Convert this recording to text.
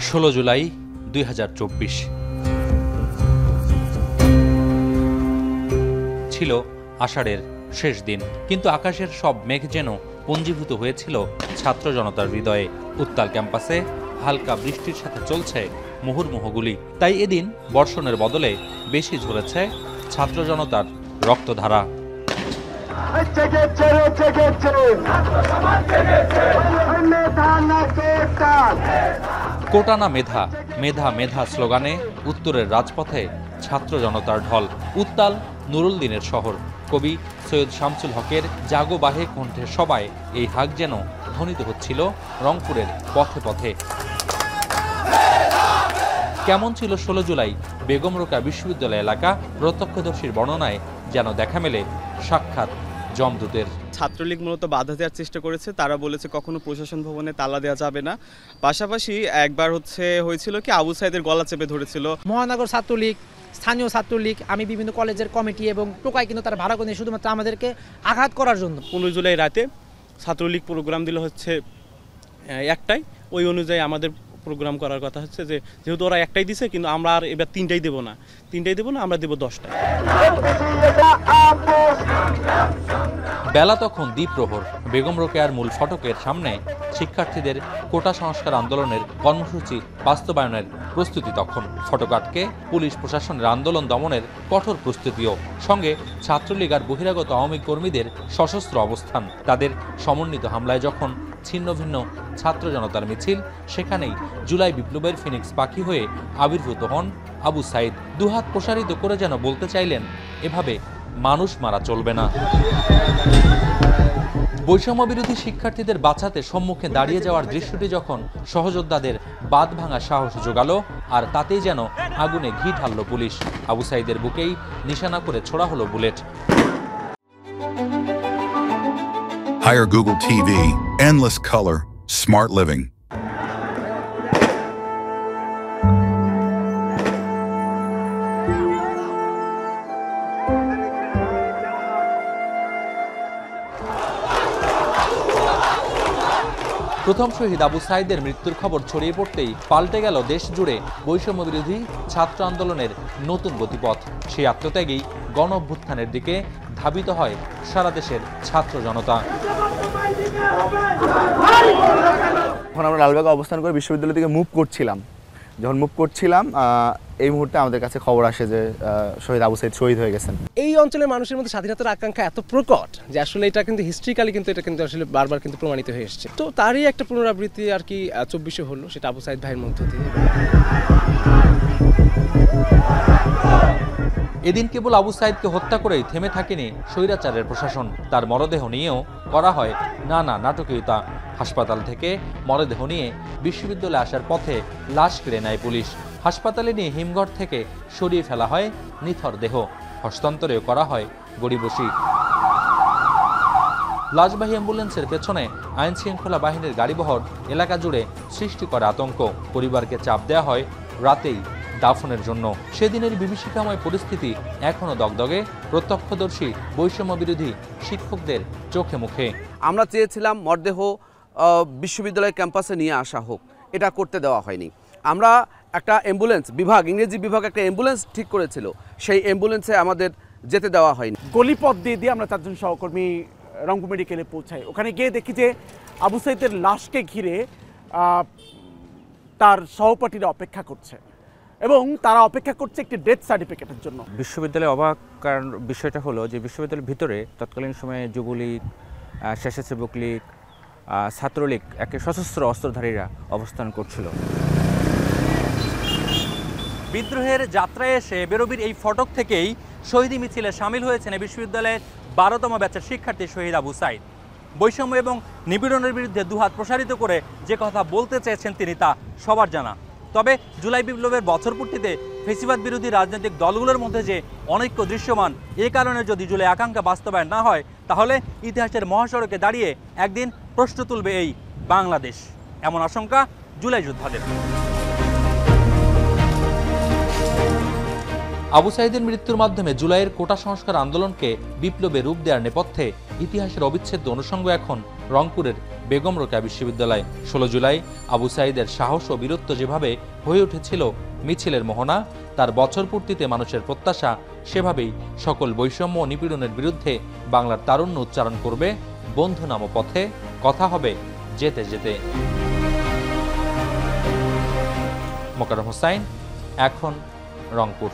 16 জুলাই 2024 ছিল আষাঢ়ের শেষ দিন, কিন্তু আকাশের সব মেঘ যেন পঞ্জীভূত হয়েছিল ছাত্র জনতার হৃদয়ে। উত্তাল ক্যাম্পাসে হালকা বৃষ্টির সাথে চলছে মুহুর্মুহু গুলি। তাই এদিন বর্ষণের বদলে বেশি ঝরেছে ছাত্র জনতার রক্তধারা। কোটা না মেধা, মেধা মেধা স্লোগানে উত্তরের রাজপথে ছাত্র জনতার ঢল। উত্তাল নুরুল দিনের শহর। কবি সৈয়দ শামসুল হকের জাগোবাহে কণ্ঠে সবাই এই হাক যেন ধ্বনিত হচ্ছিল রংপুরের পথে পথে। কেমন ছিল 16 জুলাই বেগম রোকেয়া বিশ্ববিদ্যালয় এলাকা? প্রত্যক্ষদর্শীর বর্ণনায় যেন দেখা মেলে সাক্ষাৎ যমদূতের। ছাত্রলীগ মূলত বাধা দেওয়ার চেষ্টা করেছে। তারা বলেছে কখনো প্রশাসন ভবনে তালা দেওয়া যাবে না। পাশাপাশি একবার হয়েছিল কি আবু সাইদের গলা চেপে ধরেছিল। মহানগর ছাত্রলীগ, স্থানীয় ছাত্রলীগ, আমি বিভিন্ন কলেজের কমিটি এবং টোকাই কিন্তু তারা ভাড়া করে শুধুমাত্র আমাদেরকে আঘাত করার জন্য। 15 জুলাই রাতে ছাত্রলীগ প্রোগ্রাম দিল হচ্ছে একটাই, ওই অনুযায়ী আমাদের প্রোগ্রাম করার কথা হচ্ছে যে যেহেতু ওরা একটাই দিছে, কিন্তু আমরা আর এবার তিনটাই দেবো না, আমরা দেবো 10টায়। বেলা তখন দ্বিপ্রহর। বেগম রোকেয়ার মূল ফটকের সামনে শিক্ষার্থীদের কোটা সংস্কার আন্দোলনের কর্মসূচি বাস্তবায়নের প্রস্তুতি। তখন ফটক আটকে পুলিশ প্রশাসনের আন্দোলন দমনের কঠোর প্রস্তুতিও, সঙ্গে ছাত্রলীগ আর বহিরাগত আওয়ামী কর্মীদের সশস্ত্র অবস্থান। তাদের সমন্বিত হামলায় যখন ছিন্ন ভিন্ন ছাত্র জনতার মিছিল, সেখানেই জুলাই বিপ্লবের ফিনিক্স পাখি হয়ে আবির্ভূত হন আবু সাইদ। দুহাত প্রসারিত করে যেন বলতে চাইলেন, এভাবে মানুষ মারা চলবে না। বৈষম্য বিরোধী শিক্ষার্থীদের বাঁচাতে সম্মুখে দাঁড়িয়ে যাওয়ার দৃশ্যটি যখন সহযোদ্ধাদের বাঁধ ভাঙা সাহস জোগালো, আর তাতেই যেন আগুনে ঘি ঢালল পুলিশ। আবু সাইদের বুকেই নিশানা করে ছোড়া হলো bullet. Hire Google TV, endless color, smart living. প্রথম শহীদ আবু সাইদের মৃত্যুর খবর ছড়িয়ে পড়তেই পাল্টে গেল দেশ জুড়ে বৈষম্য বিরোধী ছাত্র আন্দোলনের নতুন গতিপথ। সেই আত্মত্যাগেই গণ অভ্যুত্থানের দিকে ধাবিত হয় সারা দেশের ছাত্র জনতা। যখন আমরা লালবাগে অবস্থান করে বিশ্ববিদ্যালয় থেকে মুভ করছিলাম, এই মুহূর্তে আমাদের কাছে খবর আসে যে শহীদ আবু সাইদ শহীদ হয়ে গেছেন। এই অঞ্চলের মানুষের মধ্যে স্বাধীনতার আকাঙ্ক্ষা এত প্রকট যে আসলে এটা কিন্তু হিস্ট্রিক্যালি কিন্তু এটা কিন্তু আসলে বারবার কিন্তু প্রমাণিত হয়ে এসেছে। তো তারই একটা পুনরাবৃত্তি আর কি 24-এ হলো, সেটা আবু সাইদ ভাইয়ের মধ্য দিয়ে। এদিন কেবল আবু সাইদকে হত্যা করেই থেমে থাকেনি স্বৈরাচারের প্রশাসন। তার মরদেহ নিয়েও করা হয় নানা নাটকীয়তা। হাসপাতাল থেকে মরদেহ নিয়ে বিশ্ববিদ্যালয়ে আসার পথে লাশ কেড়ে নেয় পুলিশ। হাসপাতালে নিয়ে হিমঘর থেকে সরিয়ে ফেলা হয় নিথর দেহ। হস্তান্তরেও করা হয় গড়িবসি। লাশবাহী অ্যাম্বুলেন্সের পেছনে আইন শৃঙ্খলা বাহিনীর গাড়িবহর এলাকা জুড়ে সৃষ্টি করে আতঙ্ক। পরিবারকে চাপ দেওয়া হয় রাতেই দাফনের জন্য। সেদিনের বিভীষিকাময় পরিস্থিতি এখনো দগদগে প্রত্যক্ষদর্শী বৈষম্য বিরোধী শিক্ষকদের চোখে মুখে। আমরা চেয়েছিলাম মরদেহ বিশ্ববিদ্যালয় ক্যাম্পাসে নিয়ে আসা হোক, এটা করতে দেওয়া হয়নি। আমরা একটা অ্যাম্বুলেন্স বিভাগ, ইংরেজি বিভাগ একটা অ্যাম্বুলেন্স ঠিক করেছিল, সেই অ্যাম্বুলেন্সে আমাদের যেতে দেওয়া হয়নি। গলিপথ দিয়ে আমরা 4 জন সহকর্মী রংপুর মেডিকেলে পৌঁছাই। ওখানে গিয়ে দেখি যে আবু সাইদের লাশকে ঘিরে তার সহপাঠীরা অপেক্ষা করছে এবং তারা অপেক্ষা করছে একটি ডেথ সার্টিফিকেটের জন্য। বিশ্ববিদ্যালয়ে অবাক কারণ বিষয়টা হলো যে বিশ্ববিদ্যালয়ের ভিতরে তৎকালীন সময়ে যুবলীগ, স্বেচ্ছাসেবক লীগ, ছাত্রলীগ, একে সশস্ত্র অস্ত্রধারীরা অবস্থান করছিল। বিদ্রোহের যাত্রায় এসে বেরোবির এই ফটক থেকেই শহীদী মিছিলে সামিল হয়েছেন বিশ্ববিদ্যালয়ের 12তম ব্যাচের শিক্ষার্থী শহীদ আবু সাইদ। বৈষম্য এবং নিপীড়নের বিরুদ্ধে দুহাত প্রসারিত করে যে কথা বলতে চেয়েছেন তিনি তা সবার জানা। তবে জুলাই বিপ্লবের বছরপূর্তিতে ফেসিবাদ বিরোধী রাজনৈতিক দলগুলোর মধ্যে যে অনৈক্য দৃশ্যমান, এ কারণে যদি জুলাই আকাঙ্ক্ষা বাস্তবায়ন না হয়, তাহলে ইতিহাসের মহাসড়কে দাঁড়িয়ে একদিন প্রশ্ন তুলবে এই বাংলাদেশ, এমন আশঙ্কা জুলাই যোদ্ধাদের। আবু সাইদের মৃত্যুর মাধ্যমে জুলাইয়ের কোটা সংস্কার আন্দোলনকে বিপ্লবে রূপ দেওয়ার নেপথ্যে ইতিহাসের অবিচ্ছেদ্য অনুষঙ্গ এখন রংপুরের বেগম রোকেয়া বিশ্ববিদ্যালয়। 16 জুলাই আবু সাঈদের সাহস ও বীরত্ব যেভাবে হয়ে উঠেছিল মিছিলের মোহনা, তার বছর পূর্তিতে মানুষের প্রত্যাশা সেভাবেই সকল বৈষম্য ও নিপীড়নের বিরুদ্ধে বাংলার তারুণ্য উচ্চারণ করবে বন্ধু নামো পথে। কথা হবে যেতে যেতে। মোকাররম হোসাইন, এখন, রংপুর।